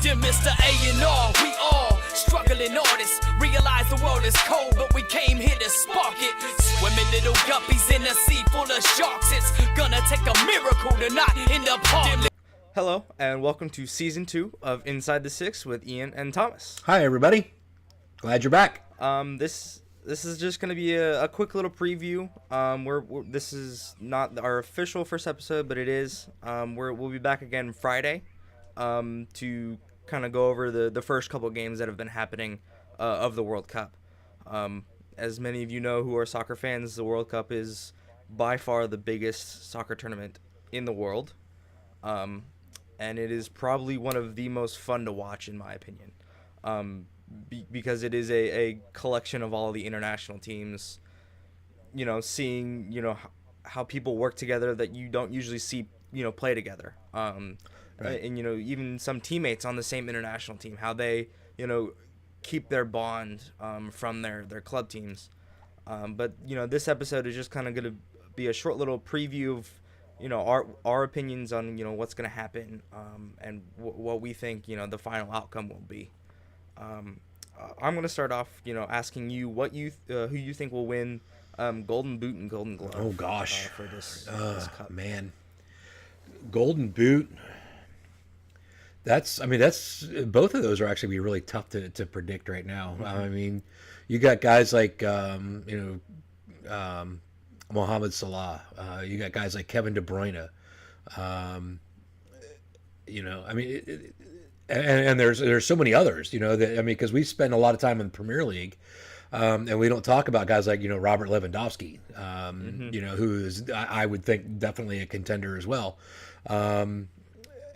Dear Mr. A&R, we all struggling artists. Realize the world is cold, but we came here to spark it. Swimming little guppies in a sea full of sharks. It's gonna take a miracle to not end up harmless. Hello, and welcome to Season 2 of Inside the Six with Ian and Thomas. Hi, everybody. Glad you're back. This is just going to be a quick little preview. This is not our official first episode, but it is. We'll be back again Friday to kind of go over the first couple of games that have been happening of the World Cup. As many of you know who are soccer fans, the World Cup is by far the biggest soccer tournament in the world. And it is probably one of the most fun to watch, in my opinion. Because it is a collection of all the international teams, seeing, how people work together that you don't usually see, play together. Right. And, even some teammates on the same international team, how they, keep their bond from their club teams. But, this episode is just kind of going to be a short little preview of, our opinions on, what's going to happen and what we think, the final outcome will be. I'm going to start off, asking you who you think will win Golden Boot and Golden Glove. Oh gosh, for this cup. Man, Golden Boot. That's both of those are actually be really tough to predict right now. Mm-hmm. I mean, you got guys like Mohamed Salah. You got guys like Kevin De Bruyne. And there's so many others, because we spend a lot of time in the Premier League, and we don't talk about guys like, Robert Lewandowski, who is, I would think, definitely a contender as well.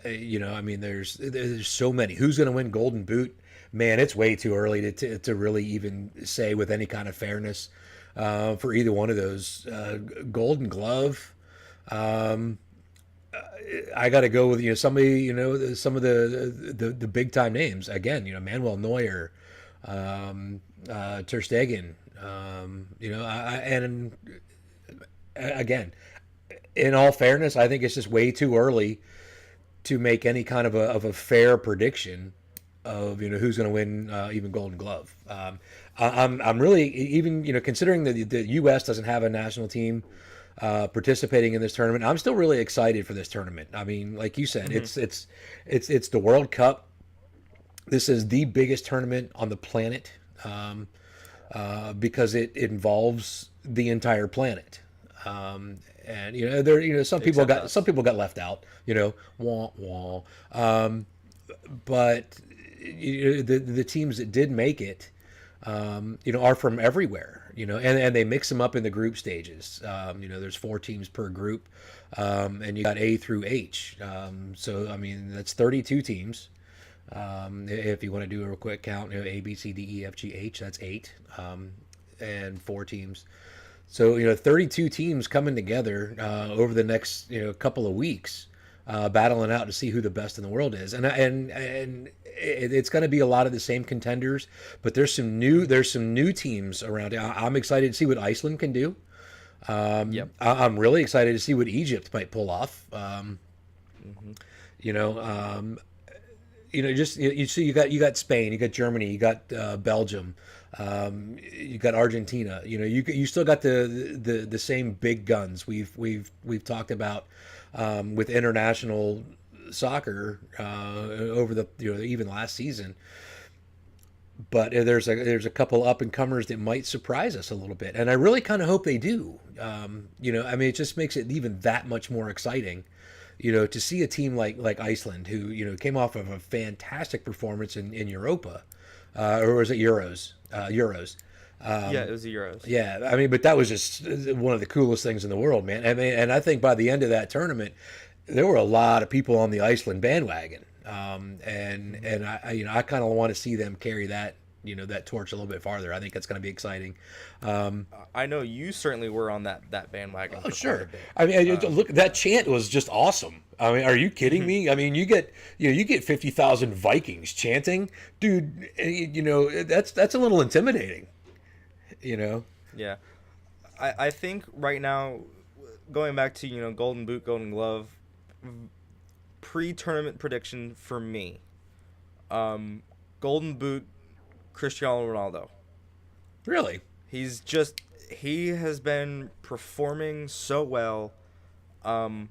There's so many. Who's going to win Golden Boot? Man, it's way too early to really even say with any kind of fairness for either one of those. Golden Glove. I got to go with somebody some of the big time names again. Manuel Neuer, Ter Stegen. And again, in all fairness, I think it's just way too early to make any kind of a fair prediction of who's going to win even Golden Glove. I'm really even considering that the U.S. doesn't have a national team participating in this tournament. I'm still really excited for this tournament. I mean, like you said, it's the World Cup. This is the biggest tournament on the planet because it involves the entire planet. And some people got left out. Wah wah. But the teams that did make it, are from everywhere. And they mix them up in the group stages. There's 4 teams per group, and you got A through H. That's 32 teams. If you want to do a real quick count, A, B, C, D, E, F, G, H, that's 8, and 4 teams. So, 32 teams coming together over the next couple of weeks, battling out to see who the best in the world is, and it's going to be a lot of the same contenders, but there's some new teams around. I'm excited to see what Iceland can do. Yep. I'm really excited to see what Egypt might pull off. You got Spain, you got Germany, you got Belgium, you got Argentina. You still got the same big guns we've talked about with international soccer over the even last season. But there's a couple up and comers that might surprise us a little bit, and I really kind of hope they do. It just makes it even that much more exciting. To see a team like Iceland, who came off of a fantastic performance in Europa, or was it Euros? Euros. Yeah, it was the Euros. Yeah, but that was just one of the coolest things in the world, man. And I think by the end of that tournament, there were a lot of people on the Iceland bandwagon, and I kind of want to see them carry that that torch a little bit farther. I think that's going to be exciting. I know you certainly were on that bandwagon. Oh, sure. Look, that chant was just awesome. Are you kidding me? You get 50,000 Vikings chanting, dude. That's a little intimidating. Yeah, I think right now, going back to Golden Boot, Golden Glove, pre-tournament prediction for me. Golden Boot, Cristiano Ronaldo. Really? He has been performing so well. Um,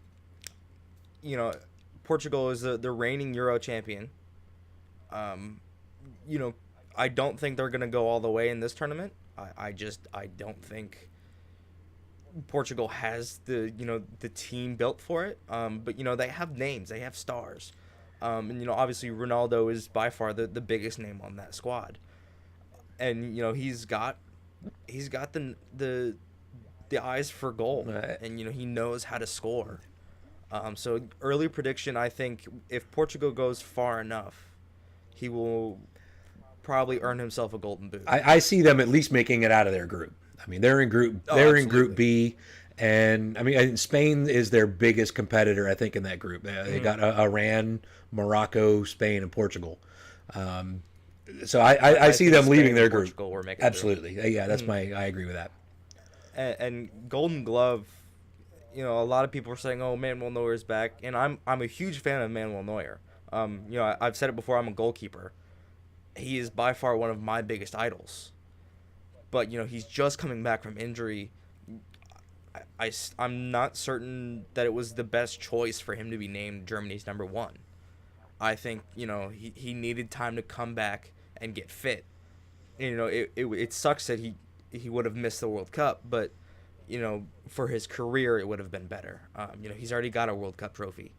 you know, Portugal is the reigning Euro champion. Um, you know, I don't think they're gonna go all the way in this tournament. I don't think Portugal has the team built for it. But they have names, they have stars. And obviously Ronaldo is by far the biggest name on that squad. And he's got the eyes for goal, Right. and he knows how to score. So early prediction, I think if Portugal goes far enough, he will probably earn himself a golden boot. I see them at least making it out of their group. I mean, they're in group Absolutely. B, and I mean, Spain is their biggest competitor, I think, in that group. They got Iran, Morocco, Spain, and Portugal. So I see think them Spain leaving and their group. Portugal will make it through. Absolutely, yeah, that's I agree with that. And Golden Glove, a lot of people are saying, "Oh, Manuel Neuer is back," and I'm a huge fan of Manuel Neuer. I've said it before. I'm a goalkeeper. He is by far one of my biggest idols. But he's just coming back from injury. I'm not certain that it was the best choice for him to be named Germany's number one. I think he needed time to come back and get fit. It sucks that he would have missed the World Cup, but for his career it would have been better. He's already got a World Cup trophy.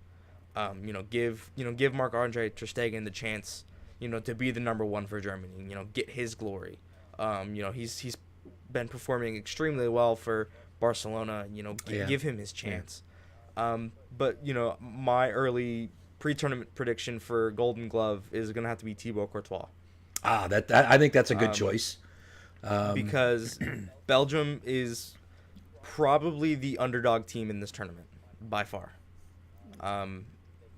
Give Marc-Andre ter Stegen the chance to be the number one for Germany. Get his glory. He's been performing extremely well for Barcelona. Give him his chance. But my early pre-tournament prediction for Golden Glove is gonna have to be Thibaut Courtois. That I think that's a good choice. Because Belgium is probably the underdog team in this tournament by far.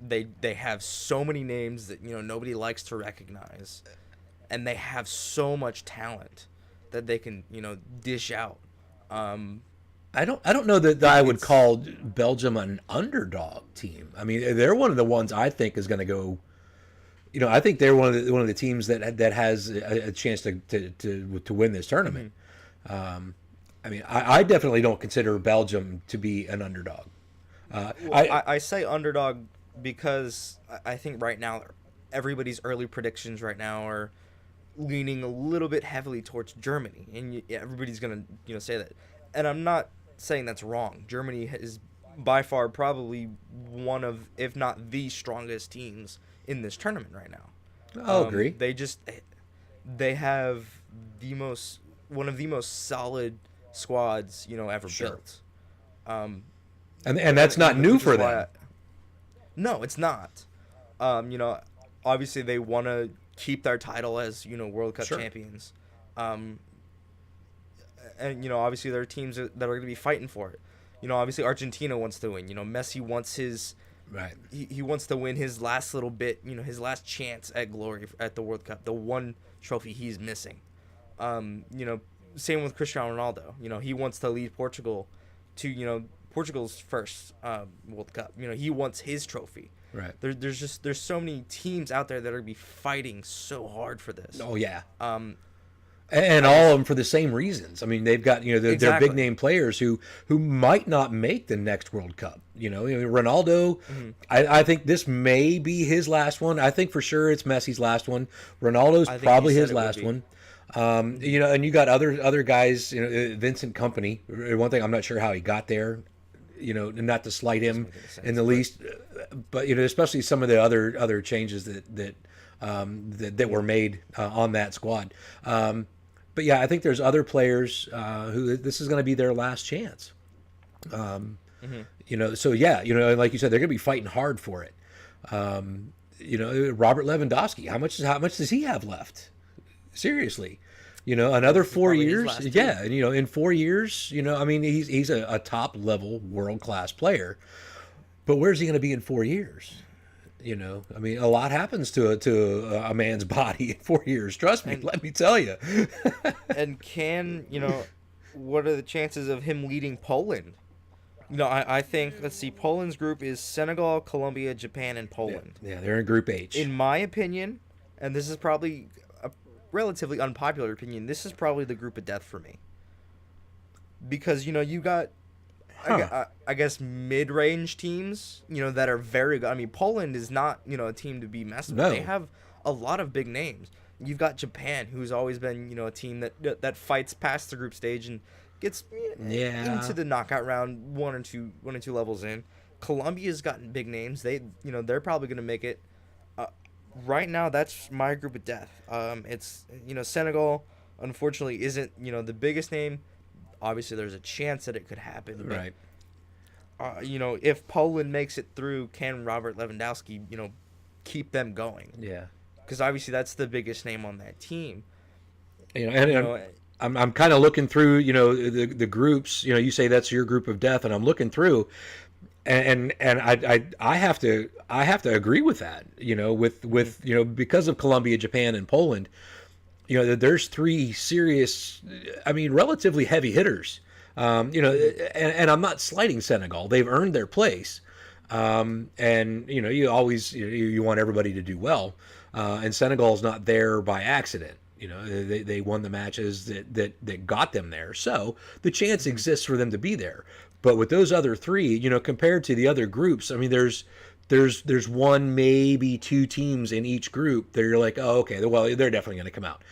They have so many names that nobody likes to recognize, and they have so much talent that they can dish out. I don't know that I would call Belgium an underdog team. I mean, they're one of the ones I think is going to go. I think they're one of the teams that has a chance to win this tournament. I mean, I definitely don't consider Belgium to be an underdog. I say underdog because I think right now everybody's early predictions right now are leaning a little bit heavily towards Germany, and everybody's gonna say that, and I'm not saying that's wrong. Germany is by far probably one of, if not the strongest teams in this tournament right now. I'll agree. They have one of the most solid squads ever built. And that's not new for them. No, it's not. Obviously they want to keep their title as World Cup champions. And obviously there are teams that are going to be fighting for it. Obviously Argentina wants to win. Messi wants his right. He wants to win his last little bit. His last chance at glory at the World Cup. The one trophy he's missing. Same with Cristiano Ronaldo. He wants to lead Portugal to Portugal's first World Cup. He wants his trophy. Right. There's so many teams out there that are gonna be fighting so hard for this. Oh yeah. And all of them for the same reasons. I mean, they've got they're big name players who might not make the next World Cup. Ronaldo. I think this may be his last one. I think for sure it's Messi's last one. Ronaldo's probably his last one. And you got other guys. Vincent Kompany. One thing, I'm not sure how he got there. Not to slight him in the least, but especially some of the other changes that were made on that squad. But yeah, I think there's other players who this is going to be their last chance. So yeah, like you said, they're going to be fighting hard for it. Robert Lewandowski, how much does he have left? Seriously. Another 4 years. Yeah. And, in 4 years, I mean, he's a top level world class player, but where's he going to be in 4 years? I mean, a lot happens to a man's body in 4 years. Trust me. Let me tell you. And what are the chances of him leading Poland? I think, let's see, Poland's group is Senegal, Colombia, Japan, and Poland. Yeah, they're in Group H. In my opinion, and this is probably a relatively unpopular opinion. This is probably the group of death for me because you got I guess mid-range teams, that are very good. I mean, Poland is not, a team to be messed with. No. They have a lot of big names. You've got Japan, who's always been, a team that fights past the group stage and gets into the knockout round one or two levels in. Colombia's gotten big names. They're probably going to make it. Right now, that's my group of death. It's Senegal, unfortunately, isn't the biggest name. Obviously, there's a chance that it could happen. But, Right. If Poland makes it through, can Robert Lewandowski, keep them going? Yeah. Because obviously that's the biggest name on that team. I'm kind of looking through, the groups. You say that's your group of death, and I'm looking through, and I have to agree with that. With because of Colombia, Japan, and Poland. There's three serious, relatively heavy hitters. And I'm not slighting Senegal. They've earned their place. And you always you want everybody to do well. And Senegal's not there by accident. They won the matches that got them there. So the chance exists for them to be there. But with those other three, compared to the other groups, there's one, maybe two teams in each group that you're like, oh, okay, well, they're definitely going to come out.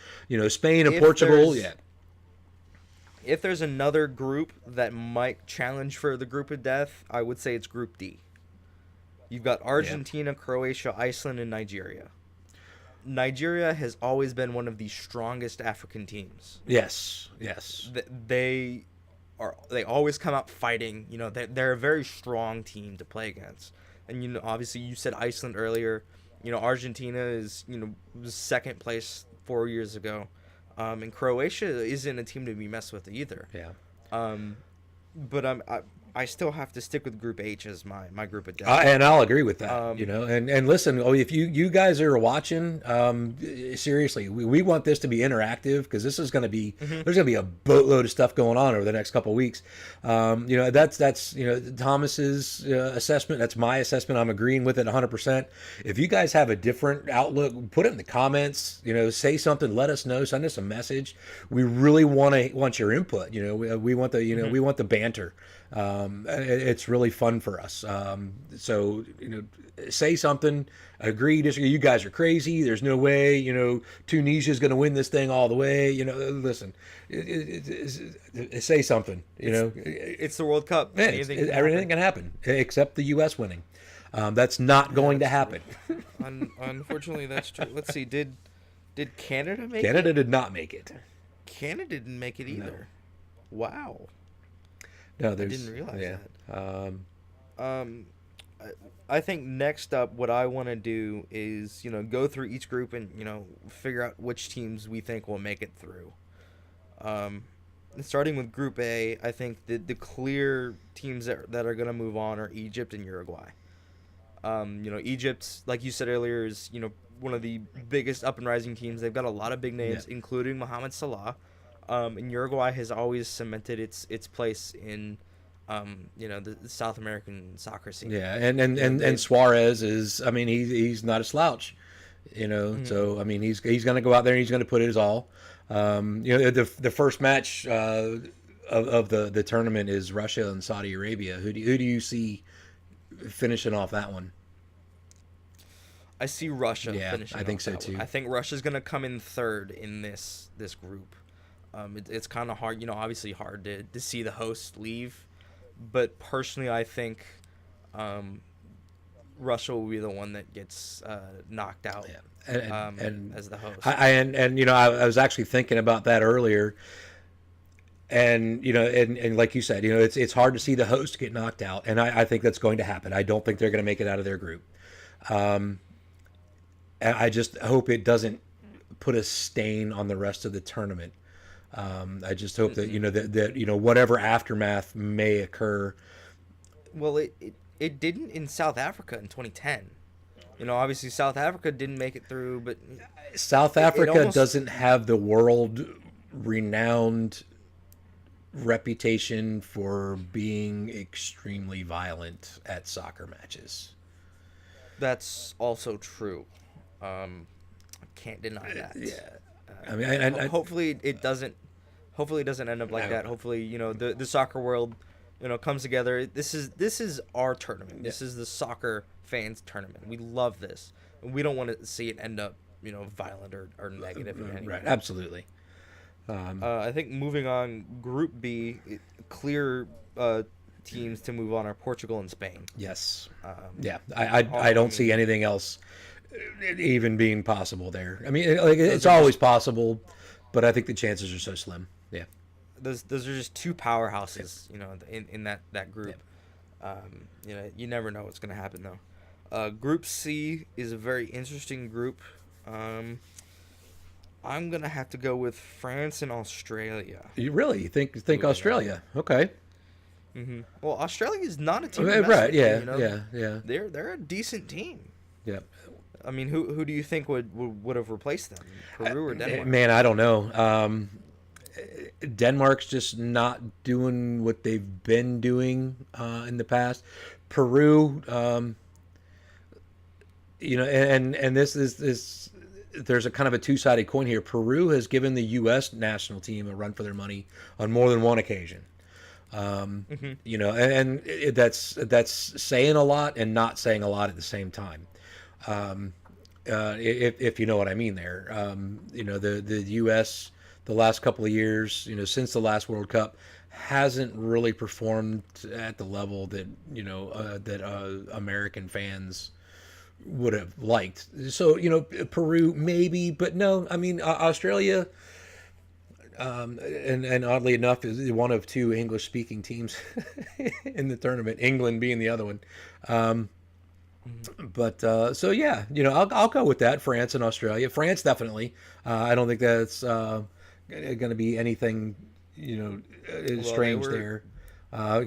Spain and Portugal, yeah. If there's another group that might challenge for the group of death, I would say it's Group D. You've got Argentina, Croatia, Iceland, and Nigeria. Nigeria has always been one of the strongest African teams. Yes. They always come out fighting. They're a very strong team to play against. And obviously you said Iceland earlier. Argentina is was second place 4 years ago, and Croatia isn't a team to be messed with either. Yeah. But I still have to stick with Group H as my group of death. And I'll agree with that. And listen, if you guys are watching, seriously, we want this to be interactive because this is going to be there's going to be a boatload of stuff going on over the next couple of weeks. That's Thomas's assessment. That's my assessment. I'm agreeing with it 100%. If you guys have a different outlook, put it in the comments. Say something. Let us know. Send us a message. We really want your input. We want the we want the banter. It's really fun for us. So, say something, agree, disagree. You guys are crazy. There's no way, Tunisia's going to win this thing all the way. Listen, say something, It's the World Cup. Man, everything can happen except the U.S. winning. That's not going to happen. Unfortunately, that's true. Let's see. Did Canada make it? Canada did not make it. Canada didn't make it either. No. Wow. No, I didn't realize that. I think next up, what I want to do is, go through each group and, figure out which teams we think will make it through. Starting with Group A, I think the clear teams that are going to move on are Egypt and Uruguay. Egypt, like you said earlier, is, one of the biggest up and rising teams. They've got a lot of big names, including Mohamed Salah. And Uruguay has always cemented its place in, the South American soccer scene. Yeah, and Suarez is, he's not a slouch, So he's going to go out there and he's going to put his all. The first match of the tournament is Russia and Saudi Arabia. Who do you see finishing off that one? I see Russia finishing. I think off so that too. one. I think Russia's going to come in third in this group. It's kind of hard, obviously hard to see the host leave, but personally, I think Russia will be the one that gets knocked out and as the host. I was actually thinking about that earlier, and like you said, it's hard to see the host get knocked out, and I think that's going to happen. I don't think they're going to make it out of their group. And I just hope it doesn't put a stain on the rest of the tournament. I just hope that that whatever aftermath may occur. Well, it didn't in South Africa in 2010. Obviously South Africa didn't make it through, but South Africa doesn't have the world-renowned reputation for being extremely violent at soccer matches. That's also true. Can't deny that. Yeah. I mean, I Hopefully it doesn't. Hopefully it doesn't end up like that. Hopefully, the soccer world, comes together. This is our tournament. This is the soccer fans tournament. We love this. And we don't want to see it end up, violent or negative in any right, way. absolutely. I think moving on, Group B, clear teams to move on are Portugal and Spain. Yes. Um, Yeah. I don't see anything else even being possible there. I mean, like, it's always possible, but I think the chances are so slim. Yeah. those are just two powerhouses, in that group. You never know what's gonna happen though. Group C is a very interesting group. I'm gonna have to go with France and Australia. You really think Moving Australia? Okay. Well, Australia is not a team. to Okay, mess right. with, Yeah. Yeah. They're a decent team. Yeah. I mean, who do you think would have replaced them? Peru or Denmark? Man, I don't know. Denmark's just not doing what they've been doing in the past. Peru, and this is there's a kind of a two-sided coin here. Peru has given the U.S. national team a run for their money on more than one occasion. That's saying a lot and not saying a lot at the same time. If you know what I mean there. The U.S. the last couple of years, since the last World Cup, hasn't really performed at the level that American fans would have liked. So Peru maybe, but no. I mean Australia, and oddly enough, is one of two English-speaking teams in the tournament. England being the other one. But so yeah, I'll go with that. France and Australia. France definitely. I don't think that's going to be anything strange there.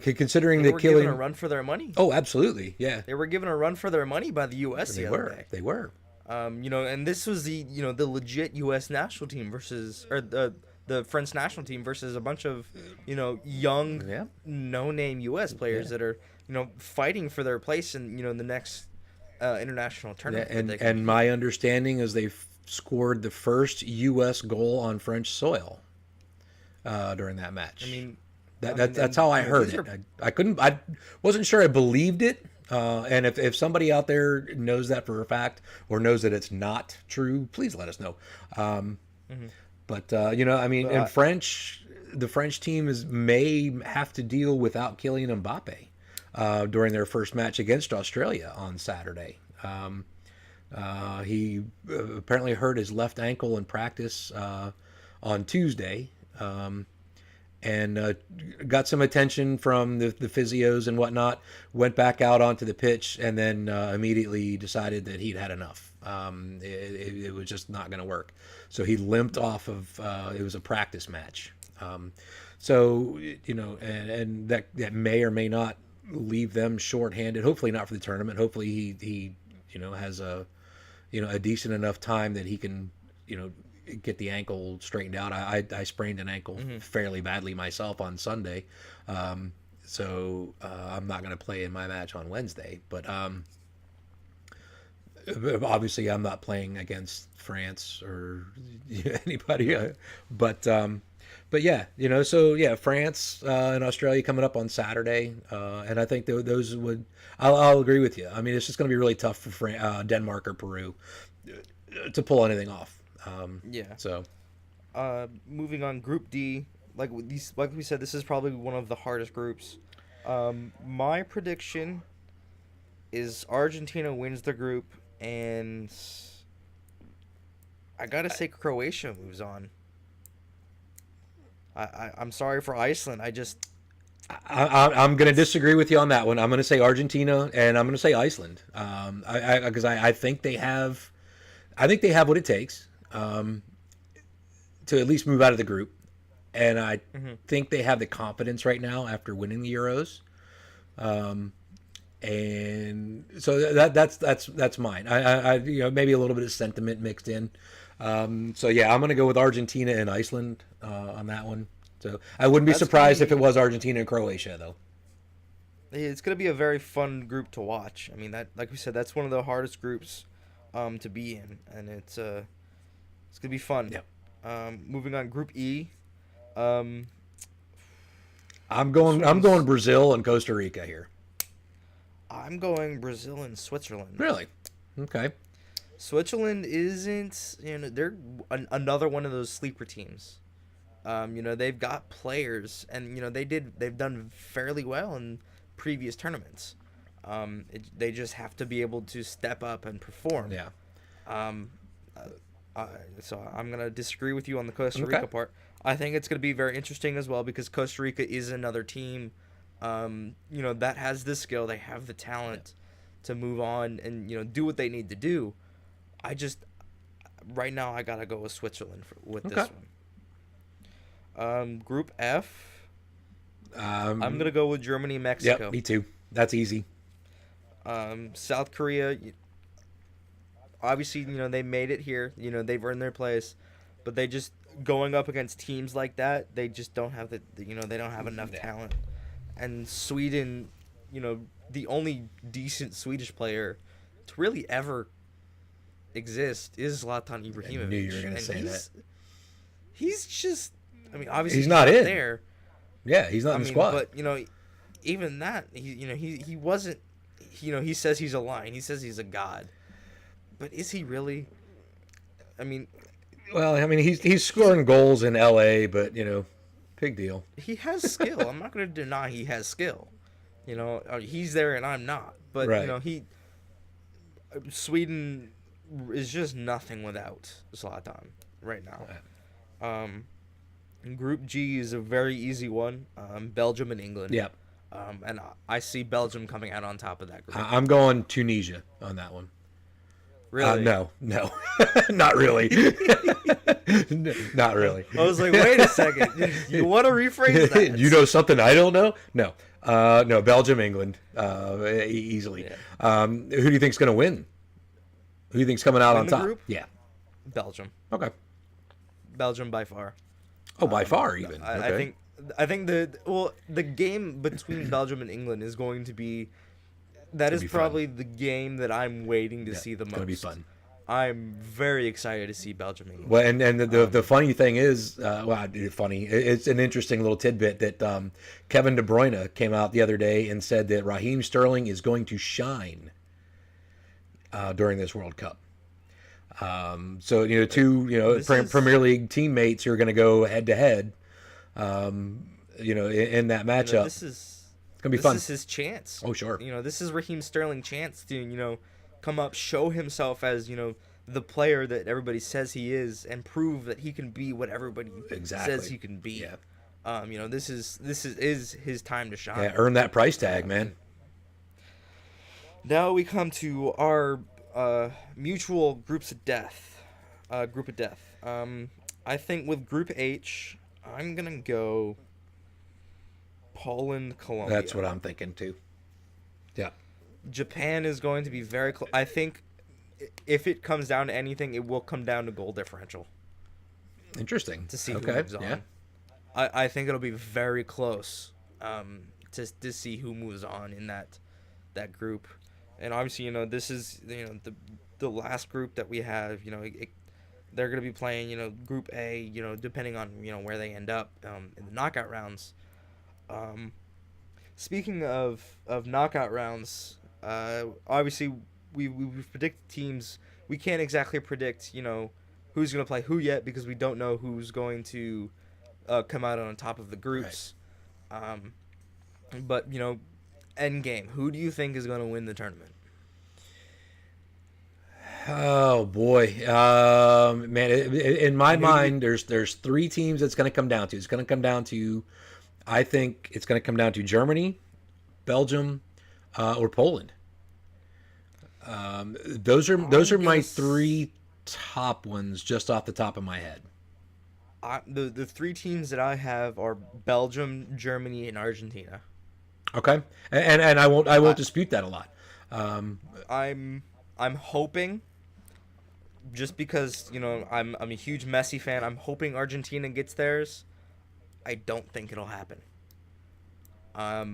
Considering They the were killing. given a run for their money. Oh, absolutely, yeah. They were given a run for their money by the U.S. They the other were. day. They were. And this was the legit U.S. national team versus the French national team versus a bunch of young Yeah. no-name U.S. players that are fighting for their place in the next international tournament. that they And my understanding is they scored the first U.S. goal on French soil during that match. I mean, that's how I heard these it. I wasn't sure I believed it. And if somebody out there knows that for a fact or knows that it's not true, please let us know. But in French, the French team may have to deal without Kylian Mbappe during their first match against Australia on Saturday. He apparently hurt his left ankle in practice on Tuesday. And got some attention from the physios and whatnot, went back out onto the pitch, and then immediately decided that he'd had enough. It was just not going to work. So he limped off of, it was a practice match. And that may or may not leave them shorthanded. Hopefully not for the tournament. Hopefully he has a decent enough time that he can, get the ankle straightened out. I sprained an ankle fairly badly myself on Sunday. So I'm not going to play in my match on Wednesday, but obviously I'm not playing against France or anybody, but yeah, so yeah, France and Australia coming up on Saturday. And I think those I'll agree with you. I mean, it's just going to be really tough for Denmark or Peru to pull anything off. Yeah. So, moving on, Group D, like we said, this is probably one of the hardest groups. My prediction is Argentina wins the group, and I gotta say Croatia moves on. I'm sorry for Iceland. I'm going to disagree with you on that one. I'm going to say Argentina, and I'm going to say Iceland. Because I think they have, what it takes. To at least move out of the group, and I think they have the confidence right now after winning the Euros, and so that's mine. I maybe a little bit of sentiment mixed in. So yeah, I'm gonna go with Argentina and Iceland on that one. So I wouldn't be surprised if it was Argentina and Croatia though. It's gonna be a very fun group to watch. I mean, that, like we said, that's one of the hardest groups to be in, and it's It's gonna be fun. Yep. Moving on, Group E. Um, I'm going Brazil and Costa Rica here. I'm going Brazil and Switzerland. Really? Okay. Switzerland isn't, they're another one of those sleeper teams. They've got players, and they've done fairly well in previous tournaments. They just have to be able to step up and perform. Yeah. So I'm gonna disagree with you on the Costa Rica part. I think it's gonna be very interesting as well because Costa Rica is another team, that has the skill. They have the talent to move on and do what they need to do. Right now I gotta go with Switzerland with this one. Group F. I'm gonna go with Germany, Mexico. Yep, me too. That's easy. South Korea. Obviously, they made it here. They've earned their place, but they just going up against teams like that. They just don't have they don't have enough talent. And Sweden, the only decent Swedish player to really ever exist is Zlatan Ibrahimovic. I knew you were going to say that. He's just, obviously he's not in there. Yeah, he's not in the squad. But even that, he wasn't. He says he's a lion. He says he's a god. But is he really? Well, he's scoring goals in LA, but big deal. He has skill. I'm not going to deny he has skill. He's there and I'm not. But right. Sweden is just nothing without Zlatan right now. Group G is a very easy one. Belgium and England. Yep. And I see Belgium coming out on top of that group. I'm going Tunisia on that one. Really? No, not really. Not really. I was like, wait a second. You want to rephrase that? You know something I don't know? No. No, Belgium, England, easily. Yeah. Who do you think's going to win? Who do you think's coming out on top? Group? Yeah. Belgium. Okay. Belgium by far. Oh, by far even. Okay. I think the game between Belgium and England is going to be. That is probably the game that I'm waiting to see the most. It's going to be fun. I'm very excited to see Belgium and England. Well, and the funny thing is, funny. It's an interesting little tidbit that Kevin De Bruyne came out the other day and said that Raheem Sterling is going to shine during this World Cup. So two Premier League teammates who are going to go head to head. In that matchup. This is gonna be fun. This is his chance. Oh, sure. This is Raheem Sterling's chance to come up, show himself as the player that everybody says he is, and prove that he can be what everybody says he can be. Yeah. This is his time to shine. Yeah, earn that price tag, man. Now we come to our mutual group of death. I think with Group H, I'm gonna go Poland, Colombia. That's what I'm thinking too. Yeah. Japan is going to be very close. I think if it comes down to anything, it will come down to goal differential. Interesting. To see who moves on. Yeah. I think it'll be very close to see who moves on in that group. And obviously, this is the last group that we have. They're going to be playing, Group A, depending on, where they end up in the knockout rounds. Speaking of knockout rounds, obviously we've predicted teams. We can't exactly predict, who's going to play who yet because we don't know who's going to come out on top of the groups. Right. But, end game. Who do you think is going to win the tournament? Oh boy, man! In my mind, there's three teams that's going to come down to. It's going to come down to, I think it's going to come down to Germany, Belgium, or Poland. Those are my three top ones just off the top of my head. The three teams that I have are Belgium, Germany, and Argentina. Okay, and I won't dispute that a lot. I'm hoping, just because I'm a huge Messi fan, I'm hoping Argentina gets theirs. I don't think it'll happen. I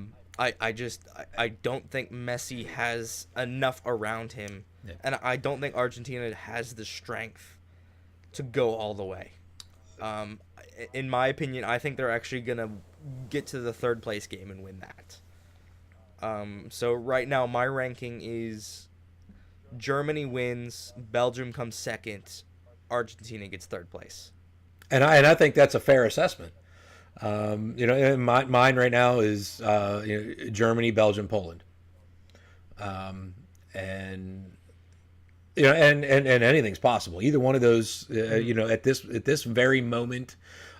don't think Messi has enough around him, and I don't think Argentina has the strength to go all the way. In my opinion, I think they're actually gonna get to the third place game and win that. So right now my ranking is Germany wins, Belgium comes second, Argentina gets third place. And I think that's a fair assessment. And mine right now is Germany, Belgium, Poland, and and anything's possible. Either one of those, at this very moment,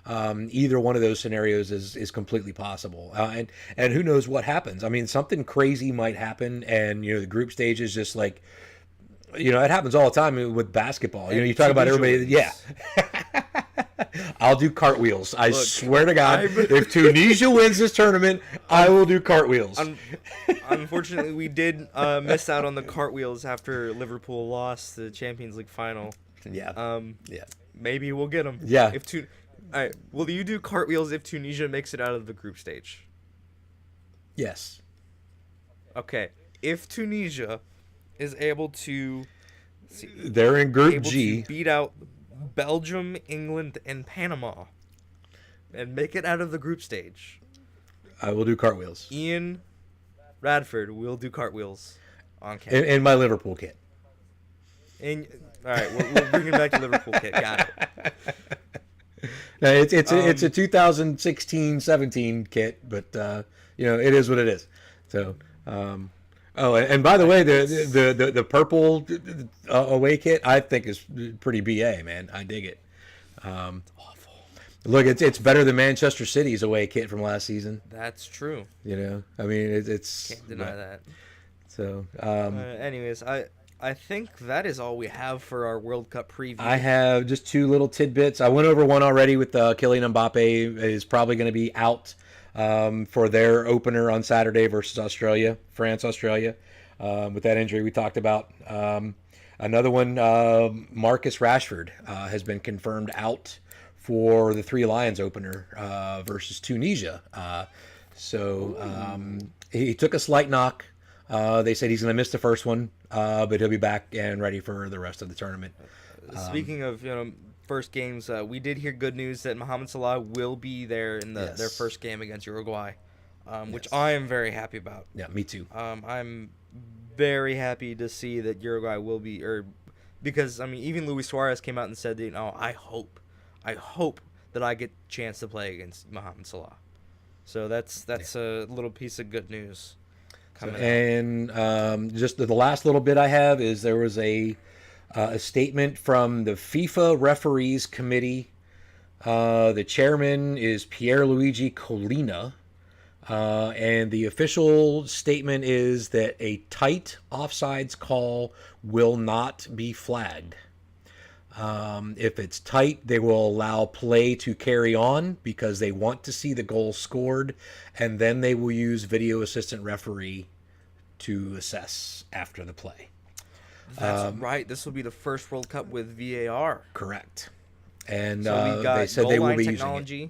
either one of those scenarios is completely possible. And who knows what happens? I mean, something crazy might happen, and the group stage is just like, it happens all the time with basketball. You talk about everybody. Yeah. I'll do cartwheels. I swear to God, if Tunisia wins this tournament, I will do cartwheels. Unfortunately, we did miss out on the cartwheels after Liverpool lost the Champions League final. Yeah. Maybe we'll get them. Yeah. All right. Will you do cartwheels if Tunisia makes it out of the group stage? Yes. Okay. If Tunisia is able to, they're in Group G, to beat out Belgium, England, and Panama, and make it out of the group stage, I will do cartwheels. Ian Radford will do cartwheels on camera. In my Liverpool kit. All right, we'll bring it back to Liverpool kit. Got it. No, it's a 2016-17 kit, but it is what it is. So, and by the way, the purple away kit I think is pretty BA, man. I dig it. Awful. Look, it's better than Manchester City's away kit from last season. That's true. I mean, it's can't deny that. So, anyways, I think that is all we have for our World Cup preview. I have just two little tidbits. I went over one already with Kylian Mbappe is probably going to be out for their opener on Saturday versus Australia, France-Australia, with that injury we talked about. Another one, Marcus Rashford has been confirmed out for the Three Lions opener versus Tunisia. He took a slight knock. They said he's going to miss the first one, but he'll be back and ready for the rest of the tournament. Speaking of first games, we did hear good news that Mohamed Salah will be there in their first game against Uruguay, which I am very happy about. Yeah, me too. I'm very happy to see that Uruguay will be, because even Luis Suarez came out and said that, I hope that I get a chance to play against Mohamed Salah. So that's a little piece of good news. Just the last little bit I have is there was a statement from the FIFA Referees Committee. The chairman is Pierluigi Collina, and the official statement is that a tight offsides call will not be flagged. If it's tight, they will allow play to carry on because they want to see the goal scored, and then they will use video assistant referee to assess after the play. That's right. This will be the first World Cup with VAR. Correct. And so we got they said they will be using it.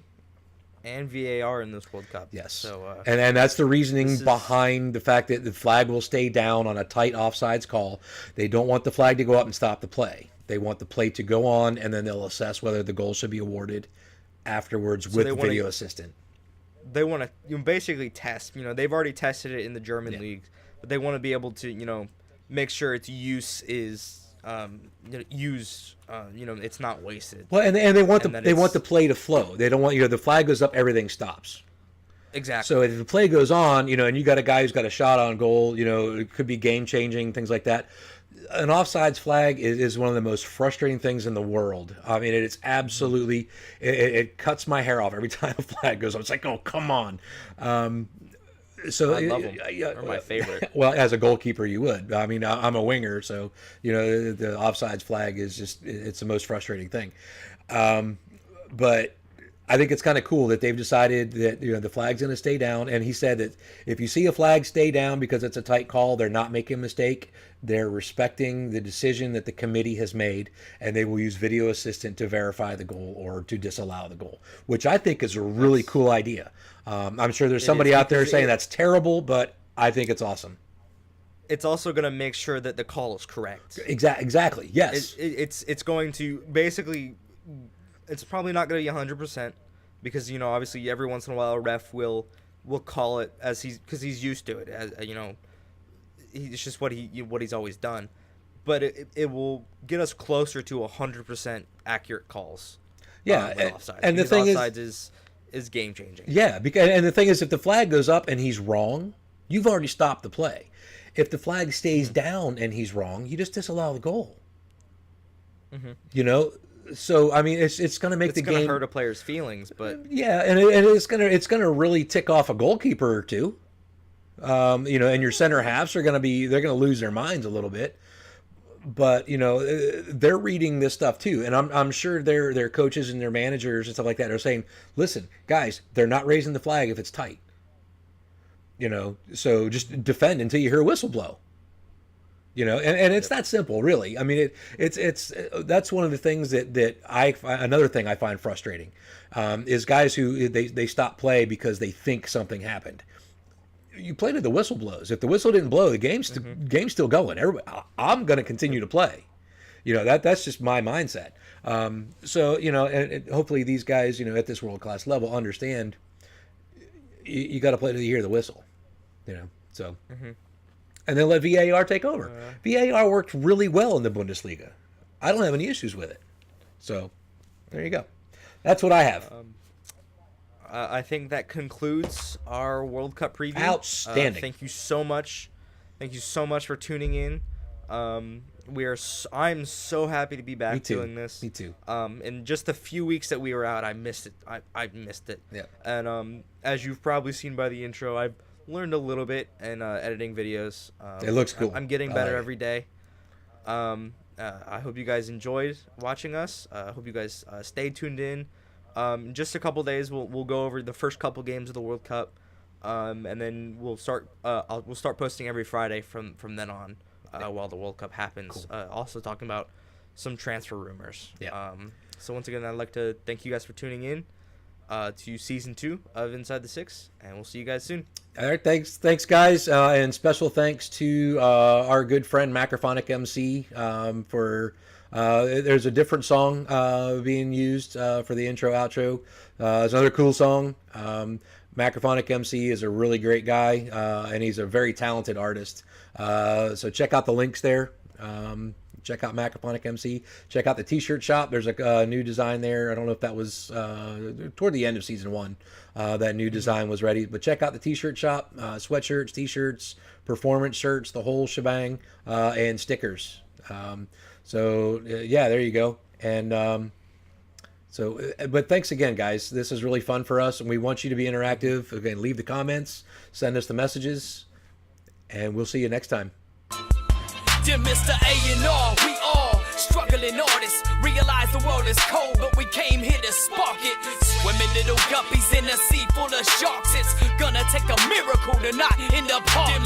And VAR in this World Cup. Yes. So, and that's the reasoning behind the fact that the flag will stay down on a tight offsides call. They don't want the flag to go up and stop the play. They want the play to go on, and then they'll assess whether the goal should be awarded afterwards with the video assistant. They want to basically test. They've already tested it in the German league, but they want to be able to, make sure its use is it's not wasted. Well, and they want the play to flow. They don't want the flag goes up, everything stops. Exactly. So if the play goes on, and you got a guy who's got a shot on goal, it could be game changing, things like that. An offsides flag is one of the most frustrating things in the world. I mean, it's absolutely it cuts my hair off every time a flag goes up. It's like, oh, come on. So I love them. They're my favorite. Well, as a goalkeeper, you would. I mean, I'm a winger, so the offsides flag is it's the most frustrating thing. But I think it's kind of cool that they've decided that the flag's going to stay down. And he said that if you see a flag stay down because it's a tight call, they're not making a mistake. They're respecting the decision that the committee has made, and they will use video assistant to verify the goal or to disallow the goal, which I think is a really cool idea. I'm sure there's somebody out there saying that's terrible, but I think it's awesome. it's also going to make sure that the call is correct. Exactly. Yes. It's going to basically, it's probably not going to be 100% because, you know, obviously every once in a while a ref will call it because he's used to it, as you know, it's just what he's always done. But it will get us closer to 100% accurate calls. Yeah, offsides, and the thing offsides is game changing. Yeah, and the thing is, if the flag goes up and he's wrong, you've already stopped the play. If the flag stays down and he's wrong, you just disallow the goal. You know, so I mean, it's going to make the game. It's going to hurt a player's feelings, but yeah, and it's going to really tick off a goalkeeper or two. You know, and your center halves they're going to lose their minds a little bit. But you know, they're reading this stuff too, and I'm sure their coaches and their managers and stuff like that are saying, "Listen, guys, they're not raising the flag if it's tight. You know, so just defend until you hear a whistle blow." You know, and it's that simple, really. I mean, it's that's one of the things that another thing I find frustrating is guys who they stop play because they think something happened. You play to the whistle blows. If the whistle didn't blow, the game's still going. I'm going to continue to play. You know, that's just my mindset. So you know, and hopefully these guys, you know, at this world class level, understand you got to play till you hear the whistle. You know, so and then let VAR take over. VAR worked really well in the Bundesliga. I don't have any issues with it. So there you go. That's what I have. I think that concludes our World Cup preview. Outstanding. Thank you so much. Thank you so much for tuning in. I'm so happy to be back doing this. Me too. In just a few weeks that we were out, I missed it. I missed it. Yeah. And as you've probably seen by the intro, I've learned a little bit in editing videos. It looks cool. I'm getting better every day. I hope you guys enjoyed watching us. I hope you guys stay tuned in. In just a couple days, we'll go over the first couple games of the World Cup, and then we'll start posting every Friday from then on while the World Cup happens. Cool. Also talking about some transfer rumors. Yeah. So once again, I'd like to thank you guys for tuning in to season 2 of Inside the Six, and we'll see you guys soon. All right, thanks guys, and special thanks to our good friend Macrophonic MC for. There's a different song being used for the intro outro. It's another cool song. Macrophonic MC is a really great guy, and he's a very talented artist. So check out the links there. Check out Macrophonic MC. Check out the t-shirt shop. There's a new design there. I don't know if that was toward the end of season 1. That new design was ready. But check out the t-shirt shop, sweatshirts, t-shirts, performance shirts, the whole shebang, and stickers. So yeah, there you go. And but thanks again, guys. This is really fun for us, and we want you to be interactive. Again, leave the comments, send us the messages, and we'll see you next time. Dear Mr. A&R, we all struggling artists. Realize the world is cold, but we came here to spark it. Swimming little guppies in a sea full of sharks. It's gonna take a miracle to not end up harmed.